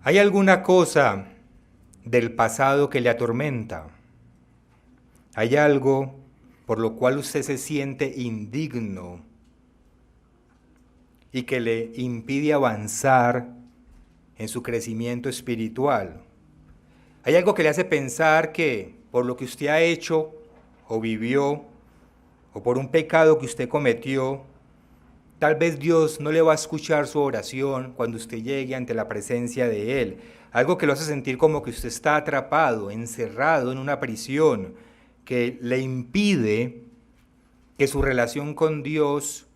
¿Hay alguna cosa del pasado que le atormenta? ¿Hay algo por lo cual usted se siente indigno y que le impide avanzar en su crecimiento espiritual? ¿Hay algo que le hace pensar que por lo que usted ha hecho o vivió o por un pecado que usted cometió, tal vez Dios no le va a escuchar su oración cuando usted llegue ante la presencia de Él? Algo que lo hace sentir como que usted está atrapado, encerrado en una prisión, que le impide que su relación con Dios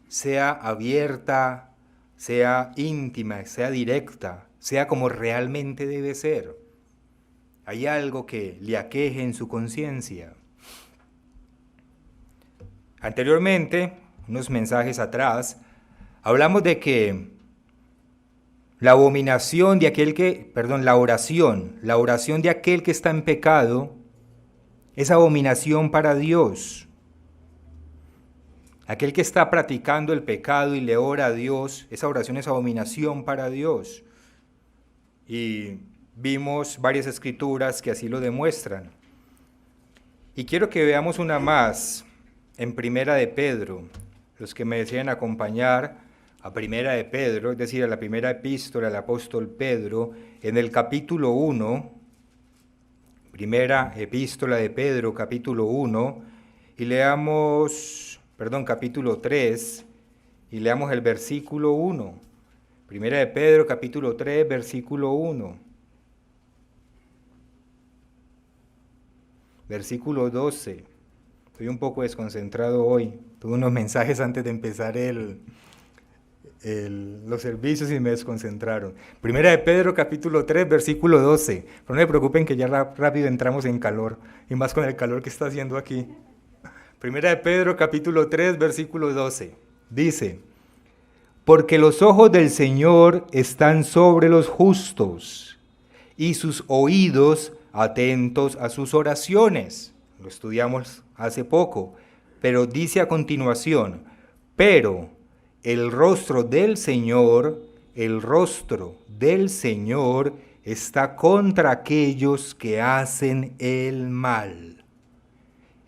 sea abierta, sea íntima, sea directa, sea como realmente debe ser. Hay algo que le aqueje en su conciencia. Anteriormente, unos mensajes atrás, hablamos de que la abominación de aquel que, perdón, la oración de aquel que está en pecado es abominación para Dios. Aquel que está practicando el pecado y le ora a Dios, esa oración es abominación para Dios. Y vimos varias escrituras que así lo demuestran. Y quiero que veamos una más en Primera de Pedro. Los que me deseen acompañar a Primera de Pedro, es decir, a la primera epístola del apóstol Pedro, en el capítulo 1, primera epístola de Pedro, capítulo 1, y leamos, capítulo 3, y leamos el versículo 1. Primera de Pedro, capítulo 3, versículo 1. Versículo 12. Estoy un poco desconcentrado hoy. Tuve unos mensajes antes de empezar los servicios y me desconcentraron. Primera de Pedro, capítulo 3, versículo 12. Pero no se preocupen que ya rápido entramos en calor, y más con el calor que está haciendo aquí. Primera de Pedro, capítulo 3, versículo 12. Dice: porque los ojos del Señor están sobre los justos, y sus oídos atentos a sus oraciones. Lo estudiamos hace poco, pero dice a continuación: pero el rostro del Señor está contra aquellos que hacen el mal.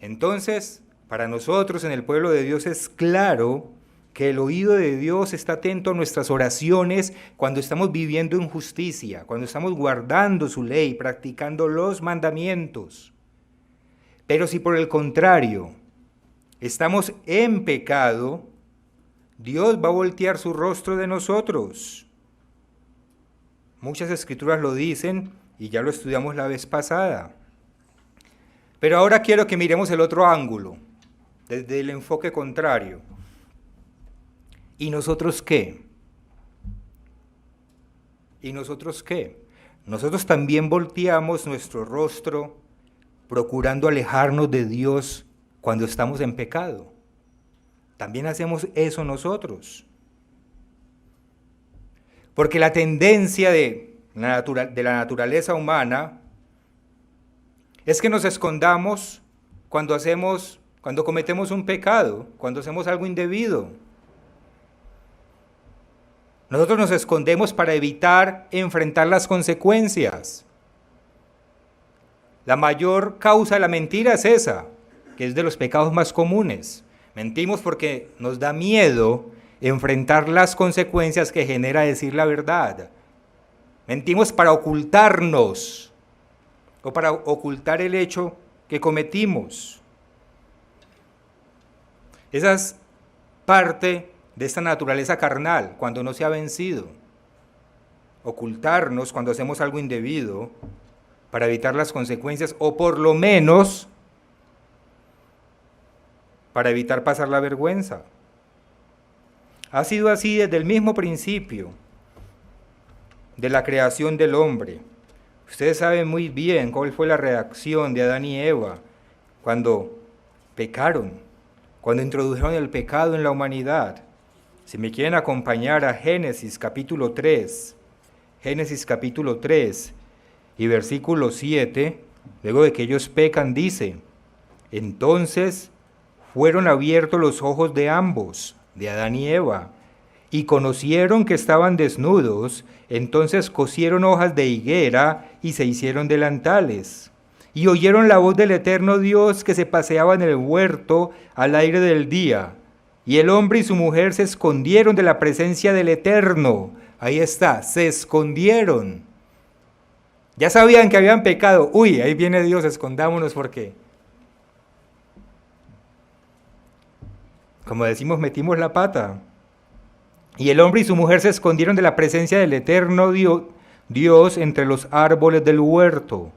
Entonces, para nosotros en el pueblo de Dios es claro que el oído de Dios está atento a nuestras oraciones cuando estamos viviendo en justicia, cuando estamos guardando su ley, practicando los mandamientos. Pero si por el contrario estamos en pecado, Dios va a voltear su rostro de nosotros. Muchas escrituras lo dicen y ya lo estudiamos la vez pasada. Pero ahora quiero que miremos el otro ángulo, desde el enfoque contrario. ¿Y nosotros qué? ¿Y nosotros qué? Nosotros también volteamos nuestro rostro procurando alejarnos de Dios cuando estamos en pecado. También hacemos eso nosotros. Porque la tendencia de la naturaleza humana es que nos escondamos cuando cometemos un pecado, cuando hacemos algo indebido. Nosotros nos escondemos para evitar enfrentar las consecuencias. La mayor causa de la mentira es esa, que es de los pecados más comunes. Mentimos porque nos da miedo enfrentar las consecuencias que genera decir la verdad. Mentimos para ocultarnos o para ocultar el hecho que cometimos. Esa es parte de esta naturaleza carnal cuando no se ha vencido. Ocultarnos cuando hacemos algo indebido para evitar las consecuencias, o por lo menos para evitar pasar la vergüenza. Ha sido así desde el mismo principio de la creación del hombre. Ustedes saben muy bien cuál fue la reacción de Adán y Eva cuando pecaron, cuando introdujeron el pecado en la humanidad. Si me quieren acompañar a Génesis capítulo 3 y versículo 7, luego de que ellos pecan, dice: entonces fueron abiertos los ojos de ambos, de Adán y Eva, y conocieron que estaban desnudos, entonces cosieron hojas de higuera y se hicieron delantales. Y oyeron la voz del eterno Dios que se paseaba en el huerto al aire del día. Y el hombre y su mujer se escondieron de la presencia del Eterno. Ahí está, se escondieron. Ya sabían que habían pecado. Uy, ahí viene Dios, escondámonos porque, como decimos, metimos la pata. Y el hombre y su mujer se escondieron de la presencia del eterno Dios entre los árboles del huerto.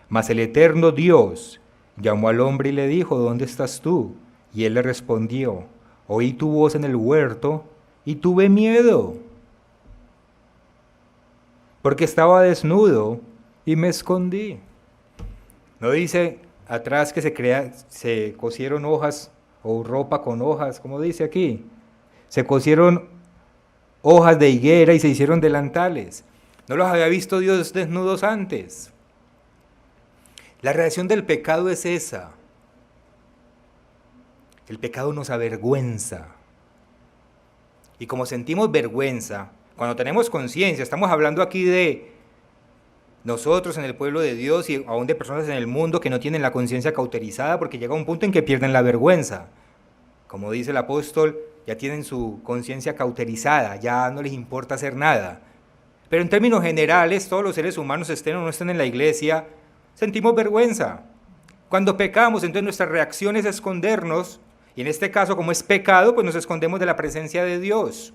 Mas el eterno Dios llamó al hombre y le dijo, ¿dónde estás tú? Y él le respondió, oí tu voz en el huerto y tuve miedo, porque estaba desnudo y me escondí. No dice atrás que se cosieron hojas o ropa con hojas, como dice aquí. Se cosieron hojas de higuera y se hicieron delantales. No los había visto Dios desnudos antes. La reacción del pecado es esa. El pecado nos avergüenza. Y como sentimos vergüenza, cuando tenemos conciencia, estamos hablando aquí de nosotros en el pueblo de Dios y aún de personas en el mundo que no tienen la conciencia cauterizada porque llega un punto en que pierden la vergüenza. Como dice el apóstol, ya tienen su conciencia cauterizada, ya no les importa hacer nada. Pero en términos generales, todos los seres humanos, estén o no estén en la iglesia, sentimos vergüenza. Cuando pecamos, entonces nuestra reacción es escondernos, y en este caso, como es pecado, pues nos escondemos de la presencia de Dios.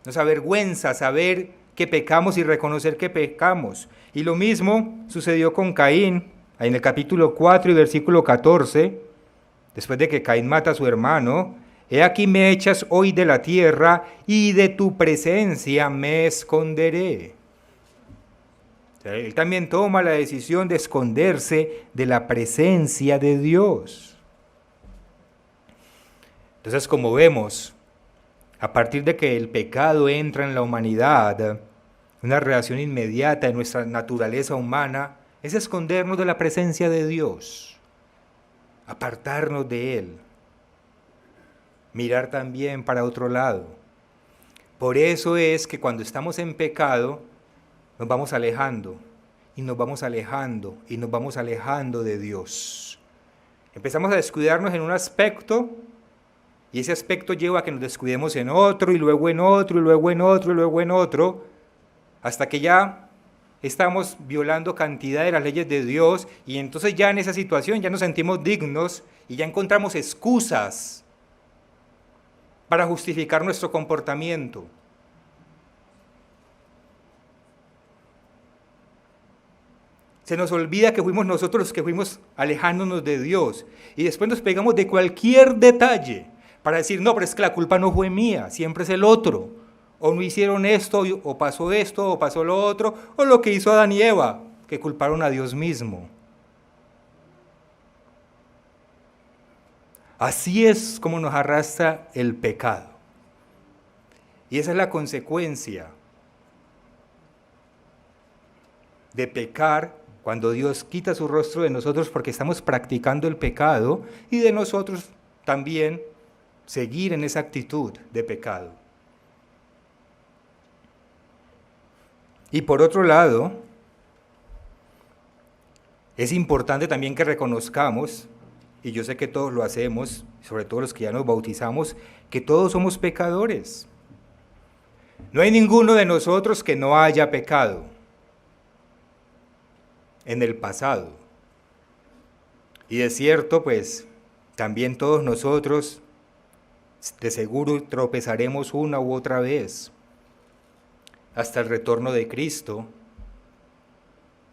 Nos avergüenza saber que pecamos y reconocer que pecamos. Y lo mismo sucedió con Caín, en el capítulo 4 y versículo 14, después de que Caín mata a su hermano, he aquí me echas hoy de la tierra y de tu presencia me esconderé. O sea, él también toma la decisión de esconderse de la presencia de Dios. Entonces, como vemos, a partir de que el pecado entra en la humanidad, una reacción inmediata de nuestra naturaleza humana es escondernos de la presencia de Dios, apartarnos de Él, mirar también para otro lado. Por eso es que cuando estamos en pecado, nos vamos alejando, y nos vamos alejando, y nos vamos alejando de Dios. Empezamos a descuidarnos en un aspecto, y ese aspecto lleva a que nos descuidemos en otro, y luego en otro, y luego en otro, y luego en otro, hasta que ya estamos violando cantidad de las leyes de Dios, y entonces ya en esa situación ya nos sentimos dignos, y ya encontramos excusas para justificar nuestro comportamiento. Se nos olvida que fuimos nosotros los que fuimos alejándonos de Dios, y después nos pegamos de cualquier detalle para decir, no, pero es que la culpa no fue mía, siempre es el otro. O no hicieron esto, o pasó lo otro, o lo que hizo Adán y Eva, que culparon a Dios mismo. Así es como nos arrastra el pecado. Y esa es la consecuencia de pecar cuando Dios quita su rostro de nosotros porque estamos practicando el pecado y de nosotros también seguir en esa actitud de pecado. Y por otro lado, es importante también que reconozcamos, y yo sé que todos lo hacemos, sobre todo los que ya nos bautizamos, que todos somos pecadores. No hay ninguno de nosotros que no haya pecado en el pasado. Y de cierto, pues, también todos nosotros de seguro tropezaremos una u otra vez hasta el retorno de Cristo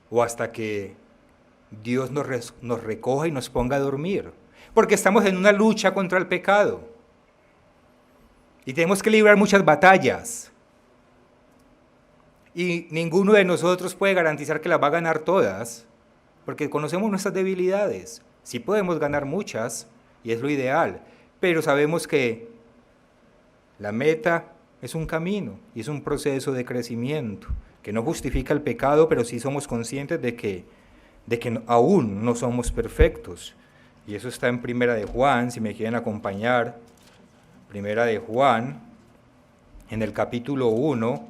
o hasta que Dios nos recoja y nos ponga a dormir, porque estamos en una lucha contra el pecado y tenemos que librar muchas batallas y ninguno de nosotros puede garantizar que las va a ganar todas, porque conocemos nuestras debilidades. Sí podemos ganar muchas y es lo ideal, pero sabemos que la meta es un camino y es un proceso de crecimiento que no justifica el pecado, pero sí somos conscientes de que aún no somos perfectos. Y eso está en Primera de Juan, si me quieren acompañar. Primera de Juan, en el capítulo 1,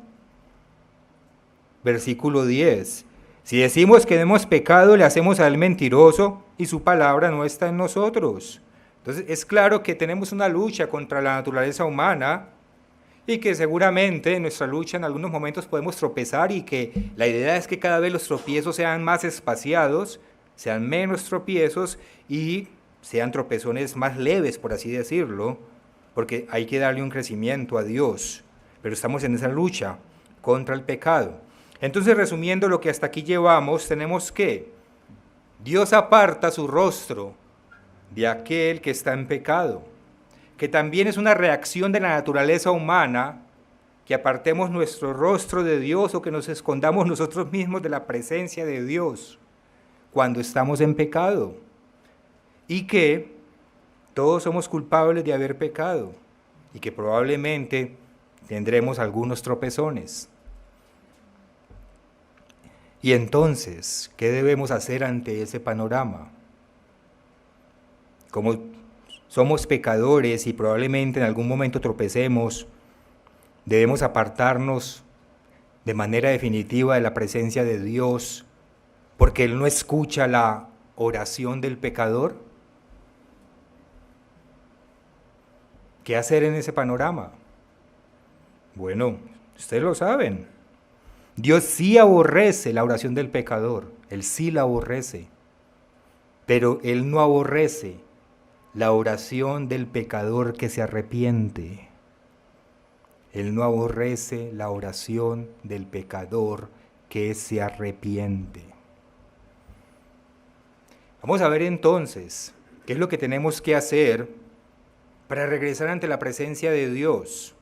versículo 10. Si decimos que no hemos pecado, le hacemos a él mentiroso y su palabra no está en nosotros. Entonces es claro que tenemos una lucha contra la naturaleza humana y que seguramente en nuestra lucha en algunos momentos podemos tropezar y que la idea es que cada vez los tropiezos sean más espaciados, sean menos tropiezos y sean tropezones más leves, por así decirlo, porque hay que darle un crecimiento a Dios. Pero estamos en esa lucha contra el pecado. Entonces, resumiendo lo que hasta aquí llevamos, tenemos que Dios aparta su rostro de aquel que está en pecado, que también es una reacción de la naturaleza humana, que apartemos nuestro rostro de Dios o que nos escondamos nosotros mismos de la presencia de Dios cuando estamos en pecado, y que todos somos culpables de haber pecado y que probablemente tendremos algunos tropezones. Y entonces, ¿qué debemos hacer ante ese panorama? Como somos pecadores y probablemente en algún momento tropecemos, debemos apartarnos de manera definitiva de la presencia de Dios, porque Él no escucha la oración del pecador. ¿Qué hacer en ese panorama? Bueno, ustedes lo saben. Dios sí aborrece la oración del pecador, Él sí la aborrece, pero Él no aborrece la oración del pecador que se arrepiente. Él no aborrece la oración del pecador que se arrepiente. Vamos a ver entonces qué es lo que tenemos que hacer para regresar ante la presencia de Dios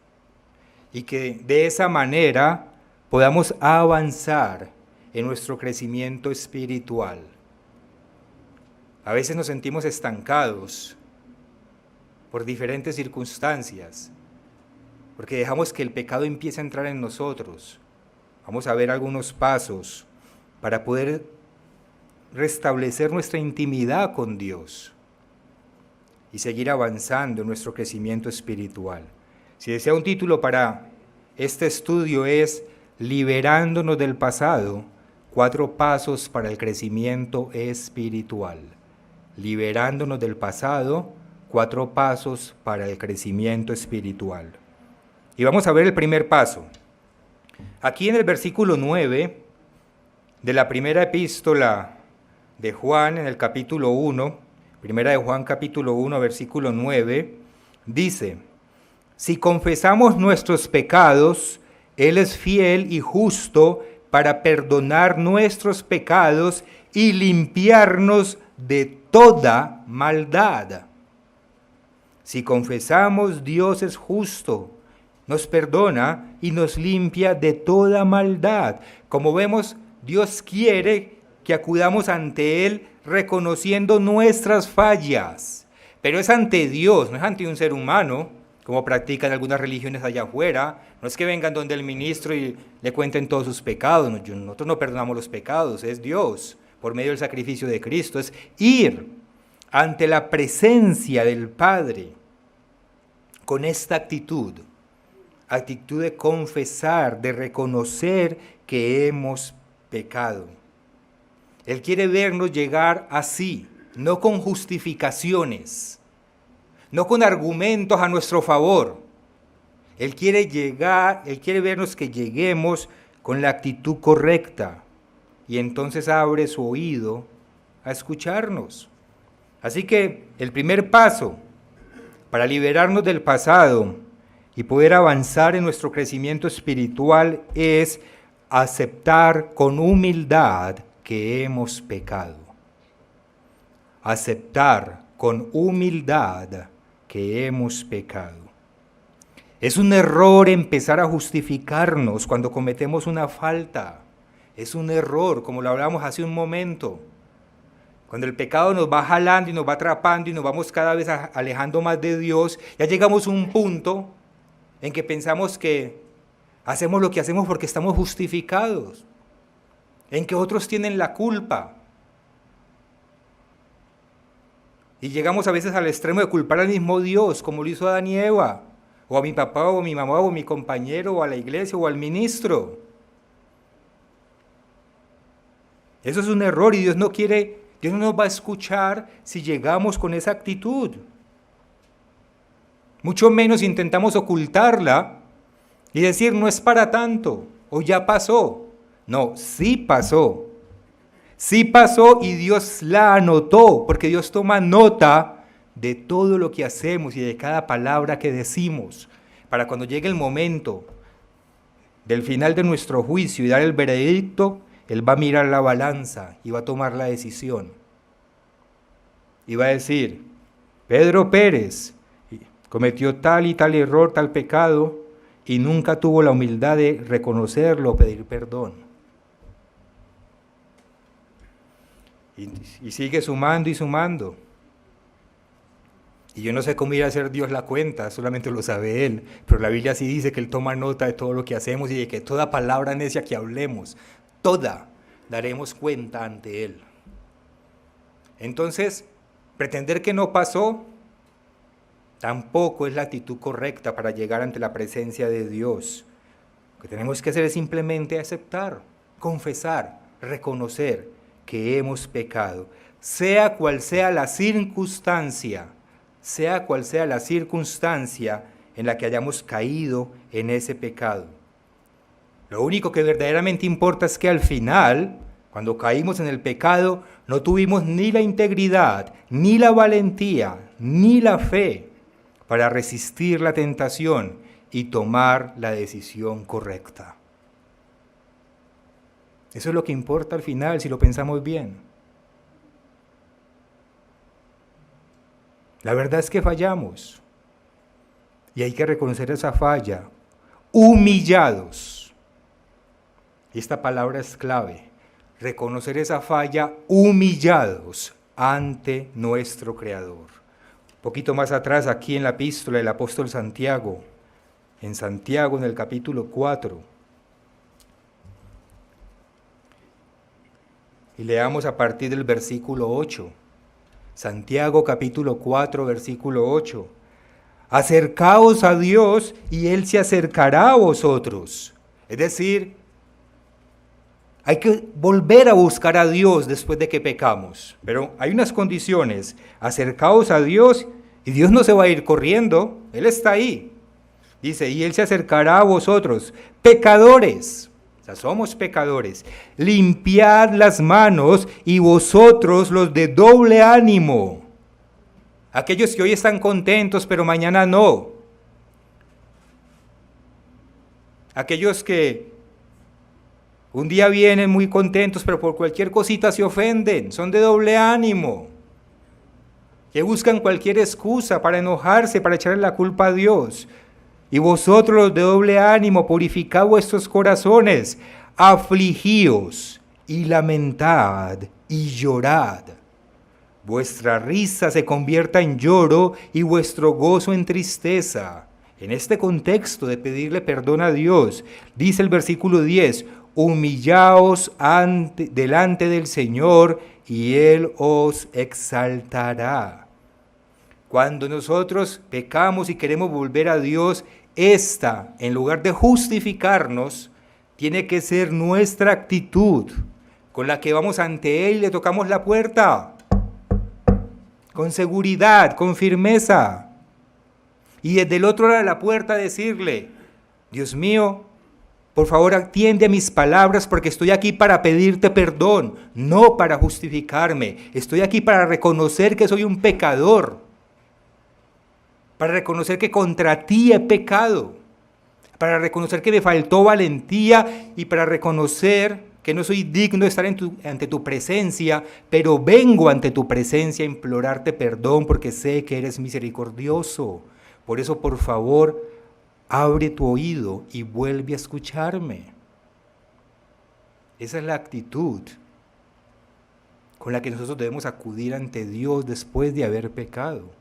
y que de esa manera podamos avanzar en nuestro crecimiento espiritual. A veces nos sentimos estancados por diferentes circunstancias, porque dejamos que el pecado empiece a entrar en nosotros. Vamos a ver algunos pasos para poder restablecer nuestra intimidad con Dios y seguir avanzando en nuestro crecimiento espiritual. Si desea un título para este estudio es Liberándonos del pasado, 4 pasos para el crecimiento espiritual. Liberándonos del pasado, 4 pasos para el crecimiento espiritual. Y vamos a ver el primer paso. Aquí en el versículo 9 de la primera epístola de Juan, en el capítulo 1, primera de Juan capítulo 1, versículo 9, dice: si confesamos nuestros pecados, Él es fiel y justo para perdonar nuestros pecados y limpiarnos de toda maldad. Si confesamos, Dios es justo, nos perdona y nos limpia de toda maldad. Como vemos, Dios quiere que acudamos ante Él reconociendo nuestras fallas, pero es ante Dios, no es ante un ser humano, como practican algunas religiones allá afuera. No es que vengan donde el ministro y le cuenten todos sus pecados. Nosotros no perdonamos los pecados, es Dios, por medio del sacrificio de Cristo. Es ir ante la presencia del Padre con esta actitud de confesar, de reconocer que hemos pecado. Él quiere vernos llegar así, no con justificaciones, no con argumentos a nuestro favor. Él quiere vernos que lleguemos con la actitud correcta y entonces abre su oído a escucharnos. Así que el primer paso para liberarnos del pasado y poder avanzar en nuestro crecimiento espiritual es aceptar con humildad que hemos pecado. Aceptar con humildad que hemos pecado. Es un error empezar a justificarnos cuando cometemos una falta. Es un error, como lo hablamos hace un momento. Cuando el pecado nos va jalando y nos va atrapando y nos vamos cada vez alejando más de Dios, ya llegamos a un punto en que pensamos que hacemos lo que hacemos porque estamos justificados, en que otros tienen la culpa. Y llegamos a veces al extremo de culpar al mismo Dios, como lo hizo Adán y Eva, o a mi papá, o a mi mamá, o a mi compañero, o a la iglesia, o al ministro. Eso es un error y Dios no nos va a escuchar si llegamos con esa actitud. Mucho menos intentamos ocultarla y decir no es para tanto, o ya pasó. No, sí pasó. Sí pasó y Dios la anotó, porque Dios toma nota de todo lo que hacemos y de cada palabra que decimos, para cuando llegue el momento del final de nuestro juicio y dar el veredicto, Él va a mirar la balanza y va a tomar la decisión. Y va a decir, Pedro Pérez cometió tal y tal error, tal pecado, y nunca tuvo la humildad de reconocerlo o pedir perdón. Y sigue sumando y sumando. Y yo no sé cómo ir a hacer Dios la cuenta, solamente lo sabe Él. Pero la Biblia sí dice que Él toma nota de todo lo que hacemos y de que toda palabra necia que hablemos, toda, daremos cuenta ante Él. Entonces, pretender que no pasó, tampoco es la actitud correcta para llegar ante la presencia de Dios. Lo que tenemos que hacer es simplemente aceptar, confesar, reconocer que hemos pecado, sea cual sea la circunstancia en la que hayamos caído en ese pecado. Lo único que verdaderamente importa es que al final, cuando caímos en el pecado, no tuvimos ni la integridad, ni la valentía, ni la fe para resistir la tentación y tomar la decisión correcta. Eso es lo que importa al final, si lo pensamos bien. La verdad es que fallamos y hay que reconocer esa falla, humillados. Y esta palabra es clave, reconocer esa falla humillados ante nuestro Creador. Un poquito más atrás, aquí en la epístola del apóstol Santiago, en Santiago en el capítulo 4, y leamos a partir del versículo 8. Santiago capítulo 4, versículo 8. Acercaos a Dios y Él se acercará a vosotros. Es decir, hay que volver a buscar a Dios después de que pecamos. Pero hay unas condiciones. Acercaos a Dios y Dios no se va a ir corriendo. Él está ahí. Dice, y Él se acercará a vosotros, pecadores. O sea, somos pecadores. Limpiad las manos y vosotros los de doble ánimo. Aquellos que hoy están contentos pero mañana no. Aquellos que un día vienen muy contentos pero por cualquier cosita se ofenden. Son de doble ánimo. Que buscan cualquier excusa para enojarse, para echarle la culpa a Dios. Y vosotros los de doble ánimo, purificad vuestros corazones, afligíos y lamentad y llorad. Vuestra risa se convierta en lloro y vuestro gozo en tristeza. En este contexto de pedirle perdón a Dios, dice el versículo 10, humillaos delante del Señor y Él os exaltará. Cuando nosotros pecamos y queremos volver a Dios, esta, en lugar de justificarnos, tiene que ser nuestra actitud, con la que vamos ante Él y le tocamos la puerta, con seguridad, con firmeza. Y desde el otro lado de la puerta decirle, Dios mío, por favor atiende a mis palabras porque estoy aquí para pedirte perdón, no para justificarme. Estoy aquí para reconocer que soy un pecador. Para reconocer que contra ti he pecado, para reconocer que me faltó valentía y para reconocer que no soy digno de estar ante tu presencia, pero vengo ante tu presencia a implorarte perdón porque sé que eres misericordioso. Por eso, por favor, abre tu oído y vuelve a escucharme. Esa es la actitud con la que nosotros debemos acudir ante Dios después de haber pecado.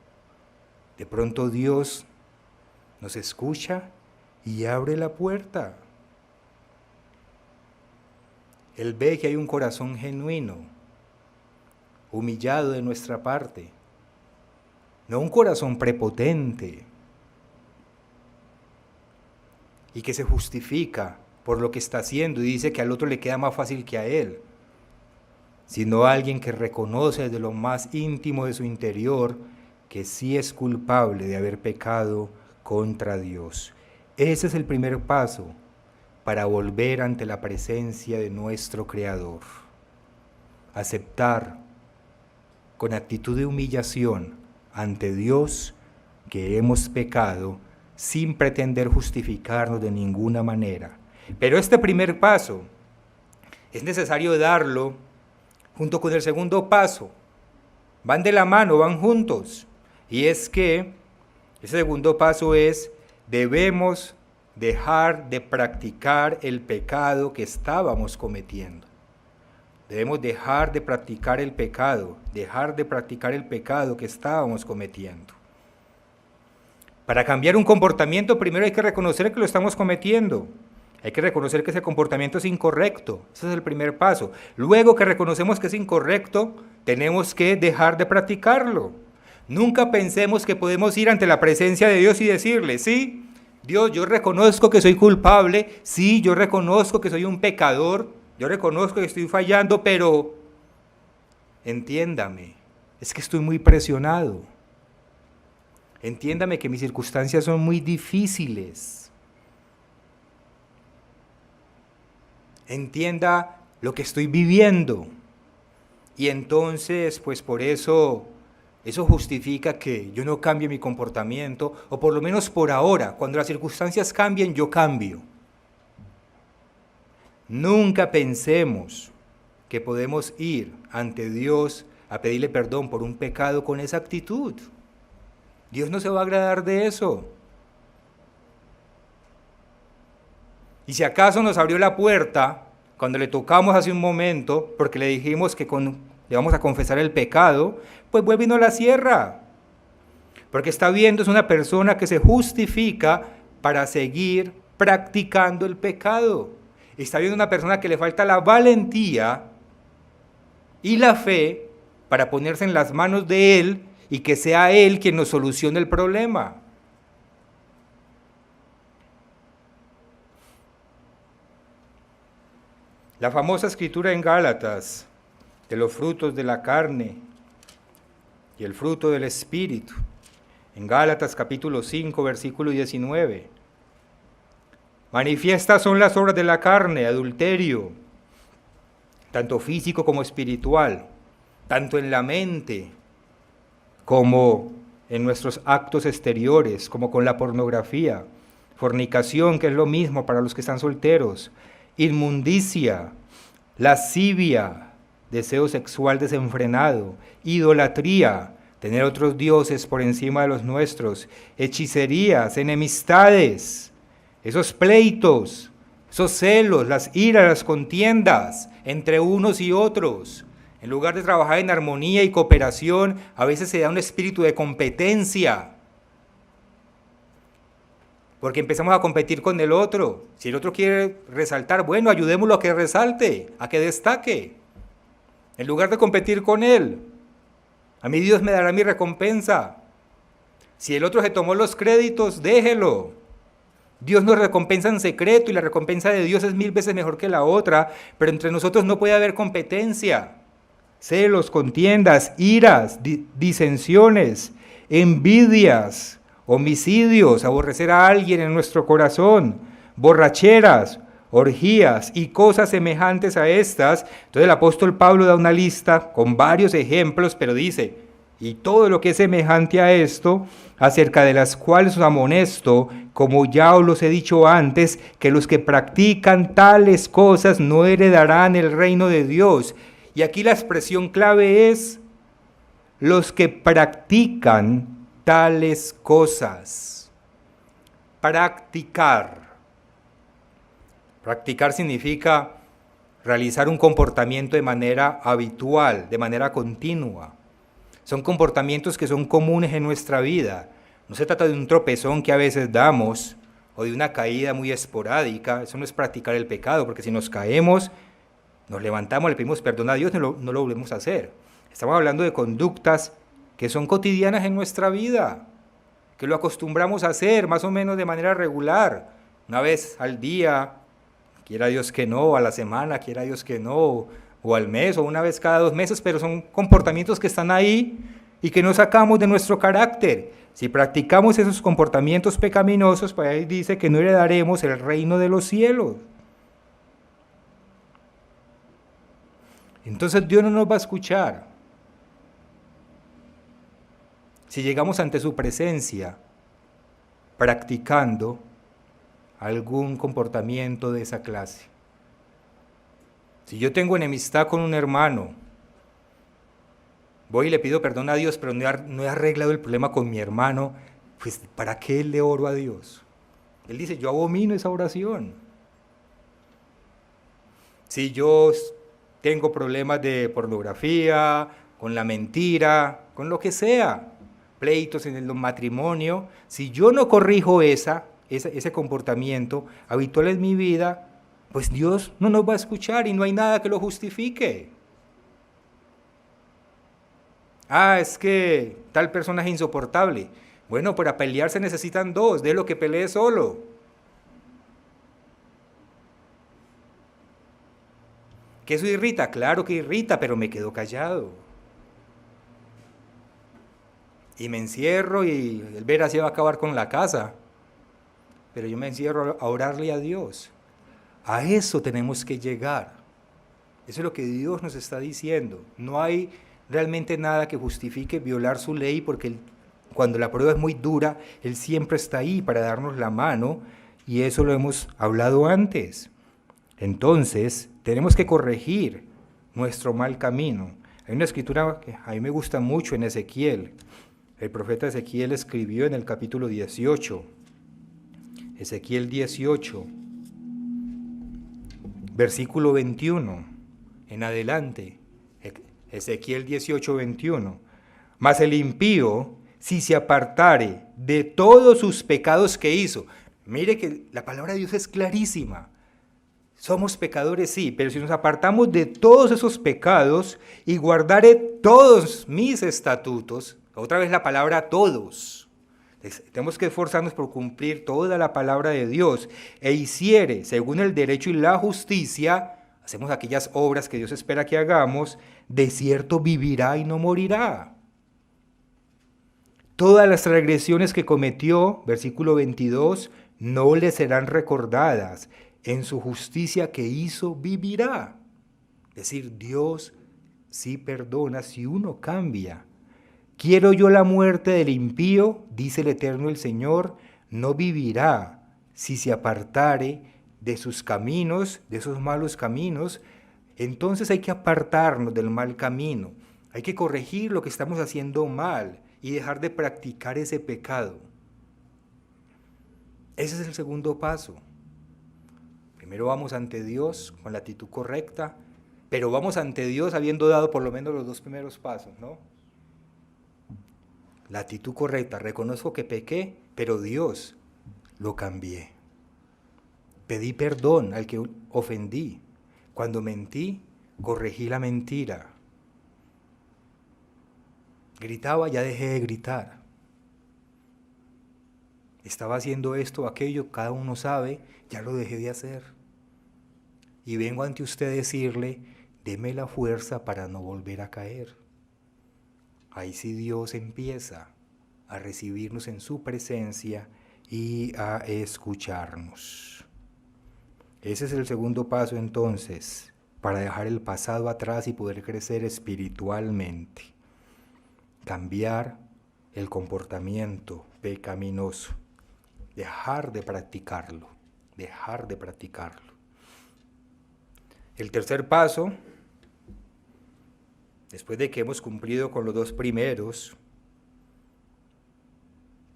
De pronto Dios nos escucha y abre la puerta. Él ve que hay un corazón genuino, humillado de nuestra parte, no un corazón prepotente, y que se justifica por lo que está haciendo y dice que al otro le queda más fácil que a él, sino alguien que reconoce desde lo más íntimo de su interior que sí es culpable de haber pecado contra Dios. Ese es el primer paso para volver ante la presencia de nuestro Creador. Aceptar con actitud de humillación ante Dios que hemos pecado sin pretender justificarnos de ninguna manera. Pero este primer paso es necesario darlo junto con el segundo paso. Van de la mano, van juntos. Y es que ese segundo paso es: debemos dejar de practicar el pecado que estábamos cometiendo. Debemos dejar de practicar el pecado que estábamos cometiendo. Para cambiar un comportamiento, primero hay que reconocer que lo estamos cometiendo. Hay que reconocer que ese comportamiento es incorrecto. Ese es el primer paso. Luego que reconocemos que es incorrecto, tenemos que dejar de practicarlo. Nunca pensemos que podemos ir ante la presencia de Dios y decirle: sí, Dios, yo reconozco que soy culpable, sí, yo reconozco que soy un pecador, yo reconozco que estoy fallando, pero entiéndame, es que estoy muy presionado. Entiéndame que mis circunstancias son muy difíciles. Entienda lo que estoy viviendo. Y entonces, pues por eso justifica que yo no cambie mi comportamiento, o por lo menos por ahora. Cuando las circunstancias cambien, yo cambio. Nunca pensemos que podemos ir ante Dios a pedirle perdón por un pecado con esa actitud. Dios no se va a agradar de eso. Y si acaso nos abrió la puerta cuando le tocamos hace un momento, porque le dijimos que le vamos a confesar el pecado, pues vuelve y no la cierra. Porque está viendo, es una persona que se justifica para seguir practicando el pecado. Está viendo una persona que le falta la valentía y la fe para ponerse en las manos de Él y que sea Él quien nos solucione el problema. La famosa escritura en Gálatas de los frutos de la carne y el fruto del Espíritu, en Gálatas capítulo 5, versículo 19. Manifiestas son las obras de la carne: adulterio, tanto físico como espiritual, tanto en la mente como en nuestros actos exteriores, como con la pornografía, fornicación, que es lo mismo para los que están solteros, inmundicia, lascivia, deseo sexual desenfrenado, idolatría, tener otros dioses por encima de los nuestros, hechicerías, enemistades, esos pleitos, esos celos, las iras, las contiendas entre unos y otros. En lugar de trabajar en armonía y cooperación, a veces se da un espíritu de competencia. Porque empezamos a competir con el otro. Si el otro quiere resaltar, bueno, ayudémoslo a que resalte, a que destaque. En lugar de competir con él. A mí Dios me dará mi recompensa. Si el otro se tomó los créditos, déjelo. Dios nos recompensa en secreto y la recompensa de Dios es 1000 veces mejor que la otra, pero entre nosotros no puede haber competencia. Celos, contiendas, iras, disensiones, envidias, homicidios, aborrecer a alguien en nuestro corazón, borracheras, orgías y cosas semejantes a estas. Entonces el apóstol Pablo da una lista con varios ejemplos, pero dice: y todo lo que es semejante a esto, acerca de las cuales os amonesto, como ya os los he dicho antes, que los que practican tales cosas no heredarán el reino de Dios. Y aquí la expresión clave es: los que practican tales cosas. Practicar. Practicar significa realizar un comportamiento de manera habitual, de manera continua. Son comportamientos que son comunes en nuestra vida. No se trata de un tropezón que a veces damos o de una caída muy esporádica. Eso no es practicar el pecado, porque si nos caemos, nos levantamos, le pedimos perdón a Dios, no lo volvemos a hacer. Estamos hablando de conductas que son cotidianas en nuestra vida, que lo acostumbramos a hacer más o menos de manera regular, una vez al día, quiera Dios que no, a la semana, quiera Dios que no, o al mes, o una vez cada 2 meses, pero son comportamientos que están ahí y que no sacamos de nuestro carácter. Si practicamos esos comportamientos pecaminosos, pues ahí dice que no heredaremos el reino de los cielos. Entonces Dios no nos va a escuchar. Si llegamos ante su presencia practicando algún comportamiento de esa clase. Si yo tengo enemistad con un hermano, voy y le pido perdón a Dios, pero no he arreglado el problema con mi hermano, pues ¿para qué le oro a Dios? Él dice, yo abomino esa oración. Si yo tengo problemas de pornografía, con la mentira, con lo que sea, pleitos en el matrimonio, si yo no corrijo ese comportamiento habitual en mi vida, pues Dios no nos va a escuchar y no hay nada que lo justifique. Es que tal persona es insoportable. Bueno, para pelear se necesitan dos, de lo que pelee solo. ¿Que eso irrita? Claro que irrita, pero me quedo callado. Y me encierro y el ver así va a acabar con la casa. Pero yo me encierro a orarle a Dios. A eso tenemos que llegar. Eso es lo que Dios nos está diciendo. No hay realmente nada que justifique violar su ley, porque cuando la prueba es muy dura, Él siempre está ahí para darnos la mano, y eso lo hemos hablado antes. Entonces, tenemos que corregir nuestro mal camino. Hay una escritura que a mí me gusta mucho en Ezequiel. El profeta Ezequiel escribió en el capítulo 18. Ezequiel 18, versículo 21 en adelante. Ezequiel 18, 21. Mas el impío, si se apartare de todos sus pecados que hizo. Mire que la palabra de Dios es clarísima. Somos pecadores, sí, pero si nos apartamos de todos esos pecados y guardare todos mis estatutos, otra vez la palabra todos, tenemos que esforzarnos por cumplir toda la palabra de Dios, e hiciere según el derecho y la justicia, hacemos aquellas obras que Dios espera que hagamos, de cierto vivirá y no morirá. Todas las transgresiones que cometió, versículo 22, no le serán recordadas. En su justicia que hizo, vivirá. Es decir, Dios sí perdona si uno cambia. Quiero yo la muerte del impío, dice el Eterno el Señor, no vivirá si se apartare de sus caminos, de esos malos caminos. Entonces hay que apartarnos del mal camino. Hay que corregir lo que estamos haciendo mal y dejar de practicar ese pecado. Ese es el segundo paso. Primero vamos ante Dios con la actitud correcta, pero vamos ante Dios habiendo dado por lo menos los 2 primeros pasos, ¿no? La actitud correcta, reconozco que pequé, pero Dios, lo cambié. Pedí perdón al que ofendí. Cuando mentí, corregí la mentira. Gritaba, ya dejé de gritar. Estaba haciendo esto o aquello, cada uno sabe, ya lo dejé de hacer. Y vengo ante usted a decirle, deme la fuerza para no volver a caer. Ahí sí Dios empieza a recibirnos en su presencia y a escucharnos. Ese es el segundo paso entonces, para dejar el pasado atrás y poder crecer espiritualmente. Cambiar el comportamiento pecaminoso. Dejar de practicarlo. El tercer paso, después de que hemos cumplido con los 2 primeros,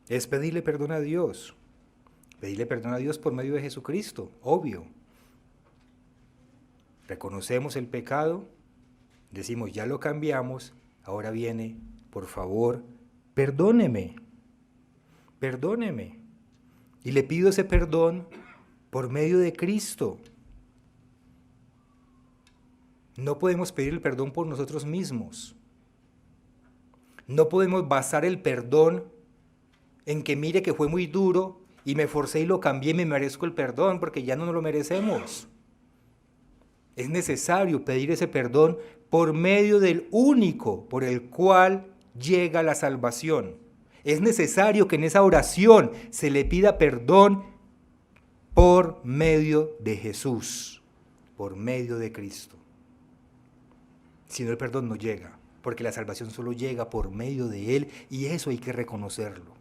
es pedirle perdón a Dios. Pedirle perdón a Dios por medio de Jesucristo, obvio. Reconocemos el pecado, decimos ya lo cambiamos, ahora viene, por favor, perdóneme. Y le pido ese perdón por medio de Cristo. No podemos pedir el perdón por nosotros mismos. No podemos basar el perdón en que mire que fue muy duro y me forcé y lo cambié y me merezco el perdón porque ya no nos lo merecemos. Es necesario pedir ese perdón por medio del único por el cual llega la salvación. Es necesario que en esa oración se le pida perdón por medio de Jesús, por medio de Cristo. Si no, el perdón no llega, porque la salvación solo llega por medio de Él, y eso hay que reconocerlo,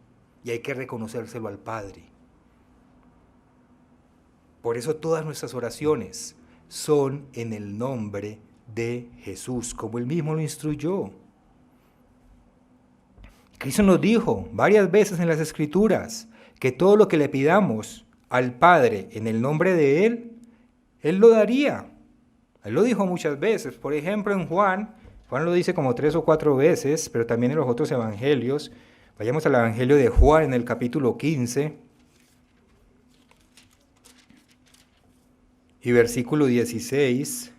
y hay que reconocérselo al Padre. Por eso todas nuestras oraciones son en el nombre de Jesús, como Él mismo lo instruyó. Cristo nos dijo varias veces en las Escrituras que todo lo que le pidamos al Padre en el nombre de Él, Él lo daría. Él lo dijo muchas veces. Por ejemplo, en Juan lo dice como 3 o 4 veces, pero también en los otros evangelios. Vayamos al Evangelio de Juan en el capítulo 15 y versículo 16.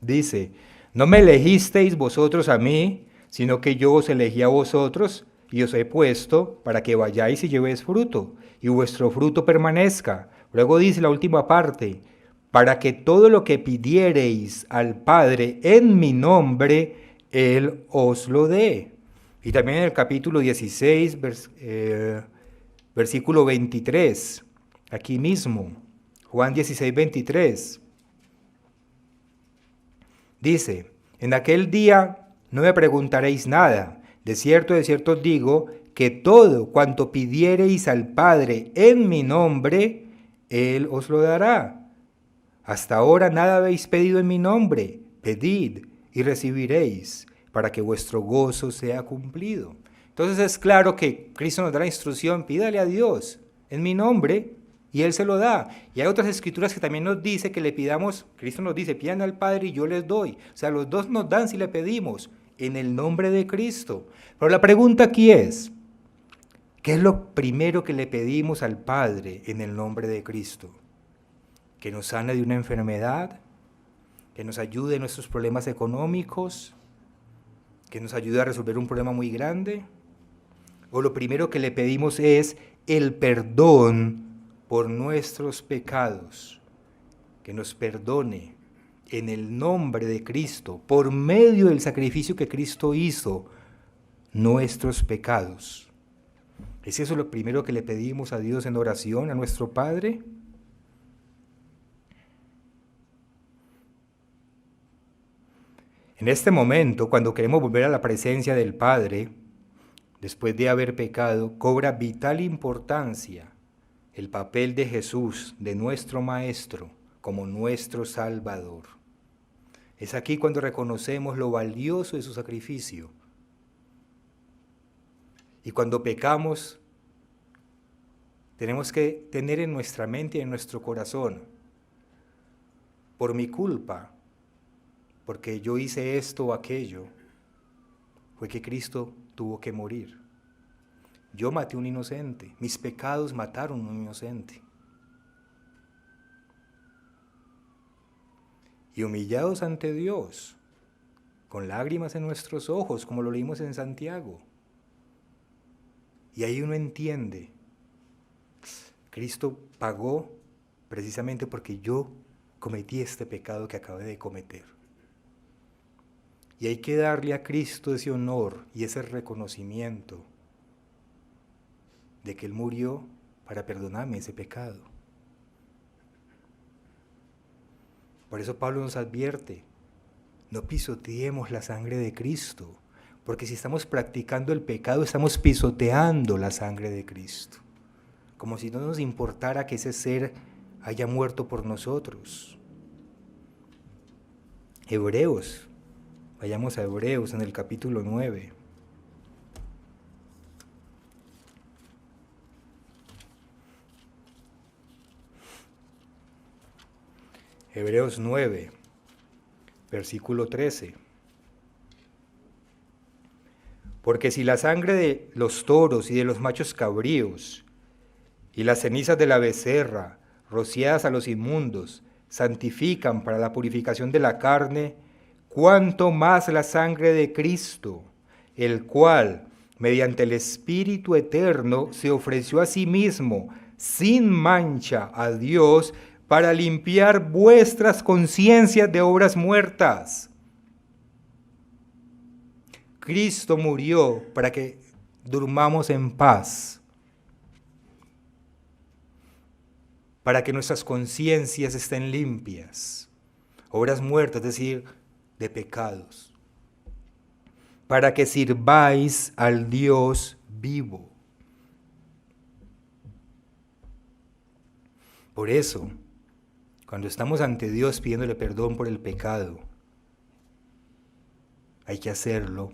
Dice: no me elegisteis vosotros a mí, sino que yo os elegí a vosotros, y os he puesto para que vayáis y llevéis fruto, y vuestro fruto permanezca. Luego dice la última parte: para que todo lo que pidiereis al Padre en mi nombre, Él os lo dé. Y también en el capítulo 16, versículo 23, aquí mismo, Juan 16, 23. Dice: en aquel día no me preguntaréis nada. De cierto os digo, que todo cuanto pidiereis al Padre en mi nombre, Él os lo dará. Hasta ahora nada habéis pedido en mi nombre. Pedid y recibiréis, para que vuestro gozo sea cumplido. Entonces es claro que Cristo nos da la instrucción: pídale a Dios en mi nombre, y Él se lo da. Y hay otras escrituras que también nos dice que le pidamos. Cristo nos dice: pidan al Padre y yo les doy. O sea, los dos nos dan si le pedimos en el nombre de Cristo. Pero la pregunta aquí es: ¿qué es lo primero que le pedimos al Padre en el nombre de Cristo? ¿Que nos sane de una enfermedad? ¿Que nos ayude en nuestros problemas económicos? ¿Que nos ayude a resolver un problema muy grande? ¿O lo primero que le pedimos es el perdón por nuestros pecados? Que nos perdone en el nombre de Cristo, por medio del sacrificio que Cristo hizo, nuestros pecados. ¿Es eso lo primero que le pedimos a Dios en oración, a nuestro Padre? En este momento, cuando queremos volver a la presencia del Padre, después de haber pecado, cobra vital importancia el papel de Jesús, de nuestro Maestro, como nuestro Salvador. Es aquí cuando reconocemos lo valioso de su sacrificio. Y cuando pecamos, tenemos que tener en nuestra mente y en nuestro corazón: por mi culpa, porque yo hice esto o aquello, fue que Cristo tuvo que morir. Yo maté a un inocente, mis pecados mataron a un inocente. Y humillados ante Dios, con lágrimas en nuestros ojos, como lo leímos en Santiago. Y ahí uno entiende: Cristo pagó precisamente porque yo cometí este pecado que acabé de cometer. Y hay que darle a Cristo ese honor y ese reconocimiento de que Él murió para perdonarme ese pecado. Por eso Pablo nos advierte: no pisoteemos la sangre de Cristo, porque si estamos practicando el pecado, estamos pisoteando la sangre de Cristo, como si no nos importara que ese ser haya muerto por nosotros. Hebreos, vayamos a Hebreos en el capítulo 9. Hebreos 9, versículo 13. Porque si la sangre de los toros y de los machos cabríos y las cenizas de la becerra, rociadas a los inmundos, santifican para la purificación de la carne, cuánto más la sangre de Cristo, el cual, mediante el Espíritu eterno, se ofreció a sí mismo sin mancha a Dios para limpiar vuestras conciencias de obras muertas. Cristo murió para que durmamos en paz, para que nuestras conciencias estén limpias, obras muertas, es decir, de pecados, para que sirváis al Dios vivo. Por eso, cuando estamos ante Dios pidiéndole perdón por el pecado, hay que hacerlo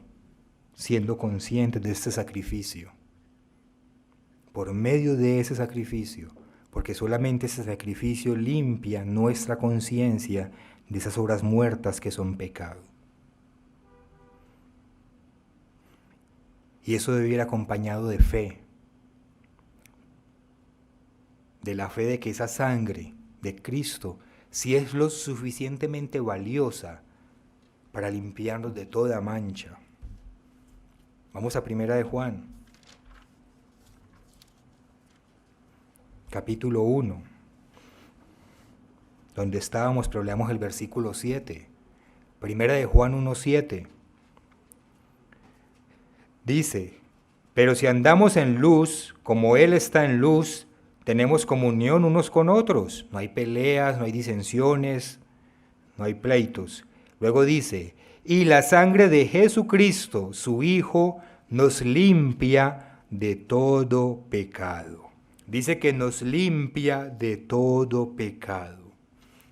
siendo conscientes de este sacrificio. Por medio de ese sacrificio, porque solamente ese sacrificio limpia nuestra conciencia de esas obras muertas que son pecado. Y eso debe ir acompañado de fe, de la fe de que esa sangre de Cristo, si es lo suficientemente valiosa para limpiarnos de toda mancha. Vamos a 1 de Juan, capítulo 1, donde estábamos, pero leamos el versículo 7. 1 de Juan 1:7. Dice, pero si andamos en luz, como Él está en luz, tenemos comunión unos con otros. No hay peleas, no hay disensiones, no hay pleitos. Luego dice, y la sangre de Jesucristo, su Hijo, nos limpia de todo pecado. Dice que nos limpia de todo pecado.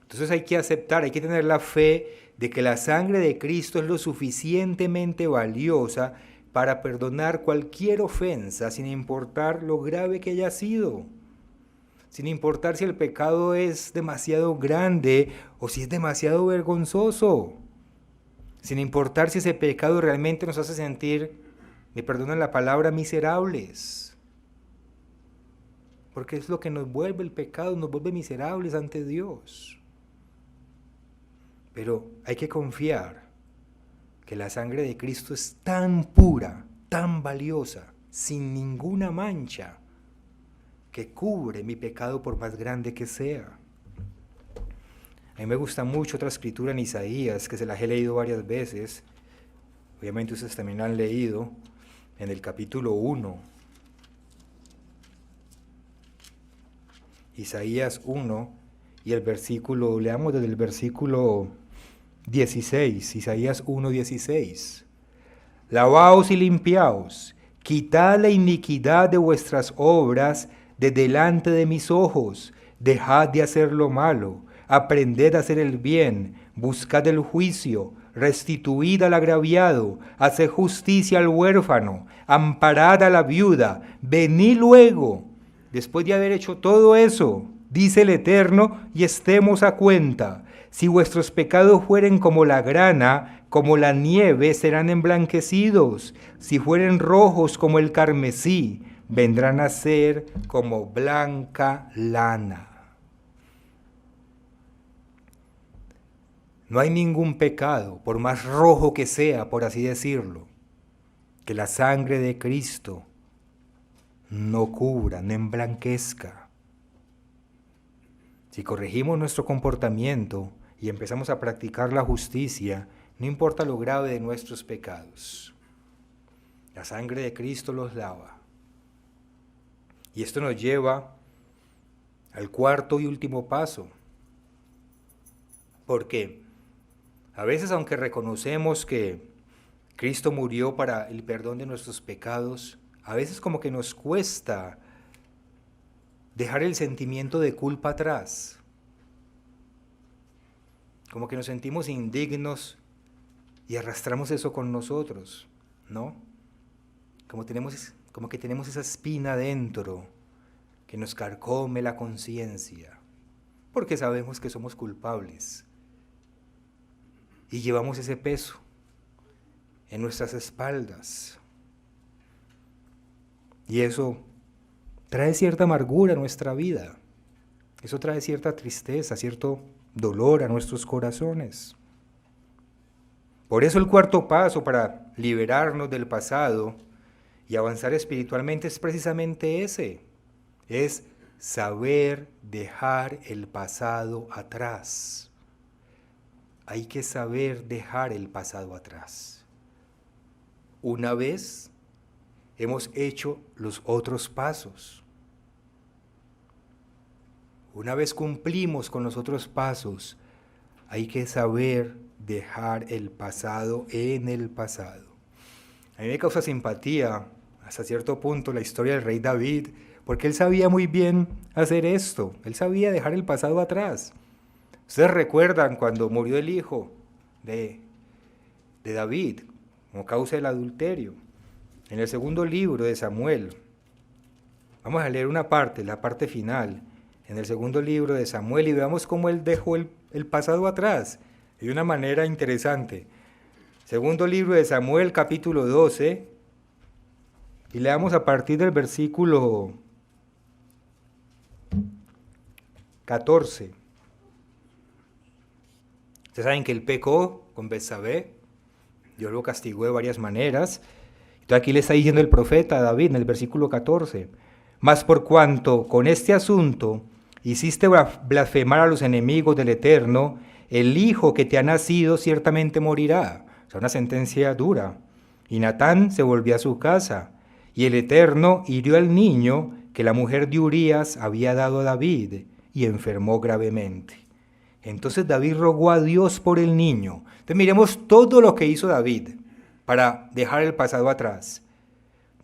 Entonces hay que aceptar, hay que tener la fe de que la sangre de Cristo es lo suficientemente valiosa para perdonar cualquier ofensa, sin importar lo grave que haya sido. Sin importar si el pecado es demasiado grande o si es demasiado vergonzoso. Sin importar si ese pecado realmente nos hace sentir, me perdonan la palabra, miserables. Porque es lo que nos vuelve el pecado, nos vuelve miserables ante Dios. Pero hay que confiar que la sangre de Cristo es tan pura, tan valiosa, sin ninguna mancha, que cubre mi pecado por más grande que sea. A mí me gusta mucho otra escritura en Isaías, que se las he leído varias veces. Obviamente ustedes también la han leído, en el capítulo 1. Isaías 1 y el versículo, leamos desde el versículo 16, Isaías 1:16. Lavaos y limpiaos, quitad la iniquidad de vuestras obras de delante de mis ojos, dejad de hacer lo malo, aprended a hacer el bien, buscad el juicio, restituid al agraviado, haced justicia al huérfano, amparad a la viuda, venid luego. Después de haber hecho todo eso, dice el Eterno, y estemos a cuenta. Si vuestros pecados fueren como la grana, como la nieve, serán emblanquecidos. Si fueren rojos como el carmesí, vendrán a ser como blanca lana. No hay ningún pecado, por más rojo que sea, por así decirlo, que la sangre de Cristo no cubra, no emblanquezca. Si corregimos nuestro comportamiento y empezamos a practicar la justicia, no importa lo grave de nuestros pecados, la sangre de Cristo los lava. Y esto nos lleva al cuarto y último paso. Porque a veces, aunque reconocemos que Cristo murió para el perdón de nuestros pecados, a veces como que nos cuesta dejar el sentimiento de culpa atrás. Como que nos sentimos indignos y arrastramos eso con nosotros, ¿no? Como que tenemos esa espina dentro que nos carcome la conciencia, porque sabemos que somos culpables y llevamos ese peso en nuestras espaldas. Y eso trae cierta amargura a nuestra vida. Eso trae cierta tristeza, cierto dolor a nuestros corazones. Por eso el cuarto paso para liberarnos del pasado y avanzar espiritualmente es precisamente ese, es saber dejar el pasado atrás. Hay que saber dejar el pasado atrás. Una vez hemos hecho los otros pasos. Una vez cumplimos con los otros pasos, hay que saber dejar el pasado en el pasado. A mí me causa simpatía, hasta cierto punto, la historia del rey David, porque él sabía muy bien hacer esto. Él sabía dejar el pasado atrás. Ustedes recuerdan cuando murió el hijo de David, como causa del adulterio. En el segundo libro de Samuel, vamos a leer una parte, la parte final, en el segundo libro de Samuel, y veamos cómo él dejó el pasado atrás, de una manera interesante. Segundo libro de Samuel, capítulo 12, y leamos a partir del versículo 14. Ustedes saben que él pecó con Betsabé, Dios lo castigó de varias maneras. Entonces aquí le está diciendo el profeta a David en el versículo 14, mas por cuanto con este asunto hiciste blasfemar a los enemigos del Eterno, el hijo que te ha nacido ciertamente morirá. O sea, una sentencia dura. Y Natán se volvió a su casa, y el Eterno hirió al niño que la mujer de Urías había dado a David, y enfermó gravemente. Entonces David rogó a Dios por el niño. Entonces miremos todo lo que hizo David para dejar el pasado atrás.